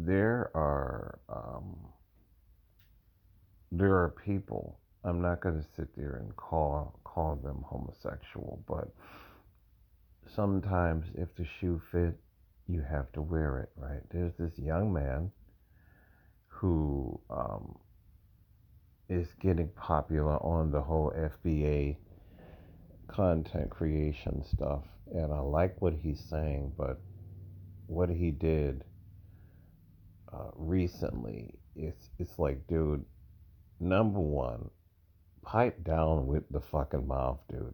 there are there are people. I'm not going to sit there and call them homosexual, but sometimes if the shoe fit, you have to wear it, right? There's this young man who is getting popular on the whole FBA content creation stuff, and I like what he's saying, but what he did recently, it's like, dude, number one, pipe down with the fucking mouth, dude.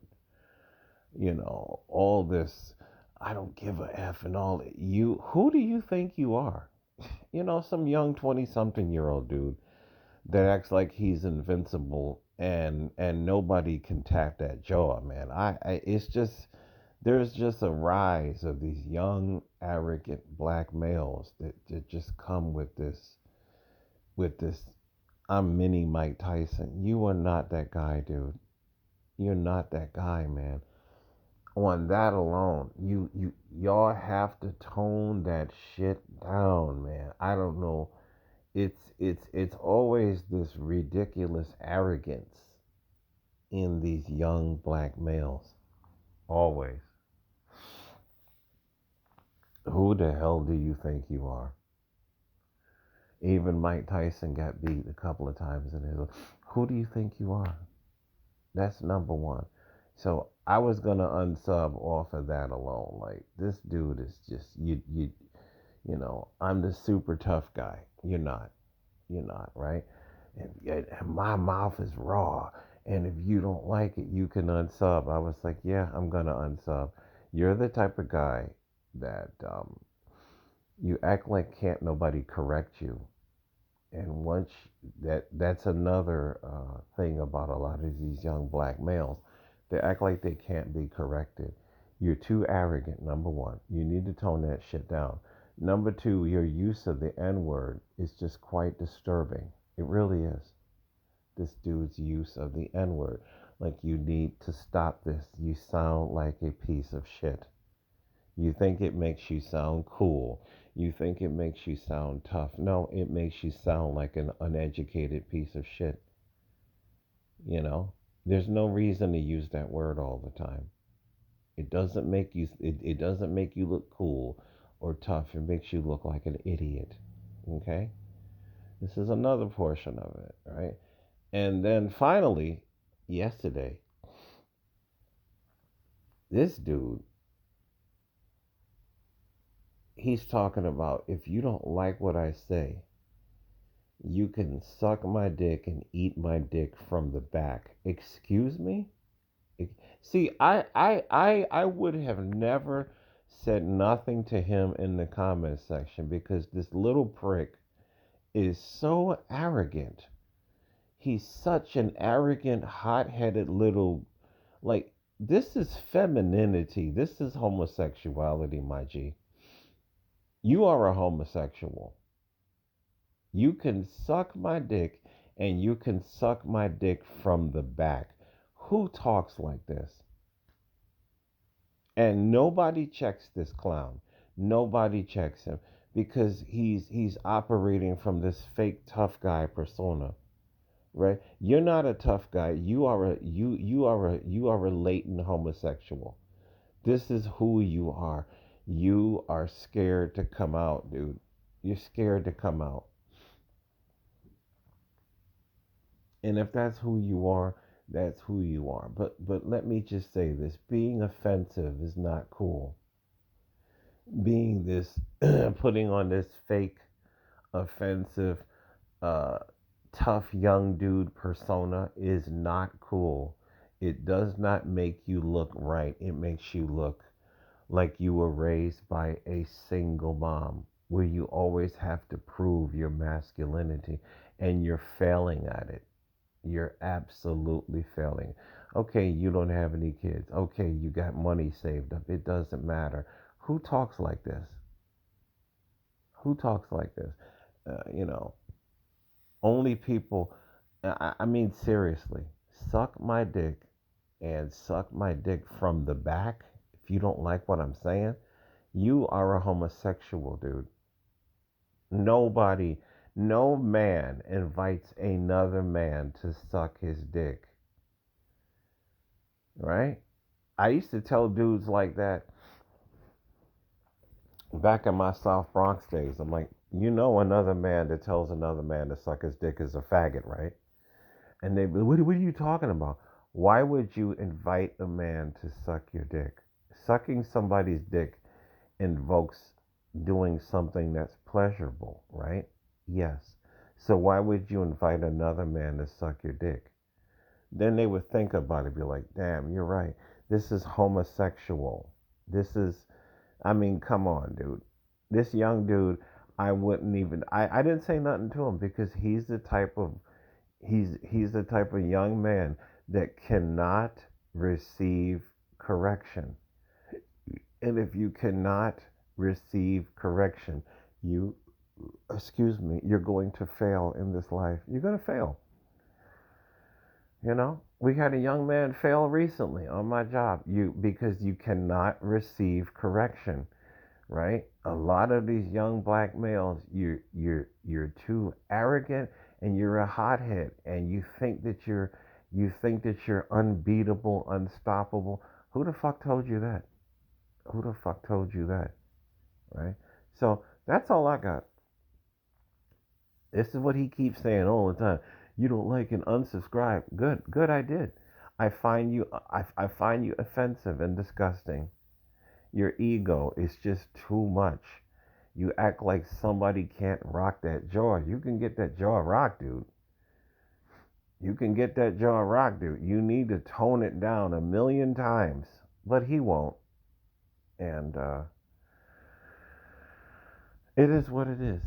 All this, I don't give a F and all. Who do you think you are? Some young 20 something year old dude that acts like he's invincible and nobody can tap that jaw, man. It's just, there's just a rise of these young, arrogant black males that just come with this, I'm mini Mike Tyson. You are not that guy, dude. You're not that guy, man. On that alone, y'all have to tone that shit down, man. I don't know. It's always this ridiculous arrogance in these young black males. Always. Who the hell do you think you are? Even Mike Tyson got beat a couple of times in his. Who do you think you are? That's number one. So I was gonna unsub off of that alone. Like, this dude is just I'm the super tough guy. You're not. You're not, right? And my mouth is raw. And if you don't like it, you can unsub. I was like, yeah, I'm gonna unsub. You're the type of guy that you act like can't nobody correct you. And that's another thing about a lot of these young black males. They act like they can't be corrected. You're too arrogant, number one. You need to tone that shit down. Number two, your use of the N word is just quite disturbing. It really is. This dude's use of the N word. Like, you need to stop this. You sound like a piece of shit. You think it makes you sound cool. You think it makes you sound tough. No, it makes you sound like an uneducated piece of shit. You know? There's no reason to use that word all the time. It doesn't make you look cool or tough. It makes you look like an idiot. Okay? This is another portion of it, right? And then finally, yesterday, this dude, he's talking about, if you don't like what I say, you can suck my dick and eat my dick from the back. Excuse me? See, I would have never said nothing to him in the comment section because this little prick is so arrogant. He's such an arrogant, hot headed little, like, this is femininity. This is homosexuality, my G. You are a homosexual. You can suck my dick and you can suck my dick from the back. Who talks like this? And nobody checks this clown. Nobody checks him because he's operating from this fake tough guy persona, right? You're not a tough guy. You are a latent homosexual. This is who you are. You are scared to come out, dude. You're scared to come out. And if that's who you are, that's who you are. But let me just say this, being offensive is not cool. Being this putting on this fake offensive uh tough young dude persona is not cool. It does not make you look right. It makes you look like you were raised by a single mom where you always have to prove your masculinity and you're failing at it. You're absolutely failing. Okay, you don't have any kids. Okay, you got money saved up. It doesn't matter. Who talks like this? Who talks like this? Uh, you know, only people, I mean, seriously, suck my dick and suck my dick from the back. If you don't like what I'm saying, you are a homosexual, dude. Nobody, no man invites another man to suck his dick, right? I used to tell dudes like that back in my South Bronx days. I'm like, you know, another man that tells another man to suck his dick is a faggot, right? And they, what are you talking about? Why would you invite a man to suck your dick? Sucking somebody's dick invokes doing something that's pleasurable, right? Yes. So why would you invite another man to suck your dick? Then they would think about it, be like, damn, you're right. This is homosexual. This is, I mean, come on, dude. This young dude, I wouldn't even, I didn't say nothing to him because he's the type of young man that cannot receive correction. And if you cannot receive correction, you, excuse me, you're going to fail in this life. You're going to fail. You know, we had a young man fail recently on my job. Because you cannot receive correction, right? A lot of these young black males, you're too arrogant and you're a hothead and you think that you're unbeatable, unstoppable. Who the fuck told you that? Who the fuck told you that? Right? So that's all I got. This is what he keeps saying all the time. You don't like and unsubscribe. Good, good. I did. I find you offensive and disgusting. Your ego is just too much. You act like somebody can't rock that jaw. You can get that jaw rocked, dude. You can get that jaw rocked, dude. You need to tone it down a million times, but he won't. And it is what it is.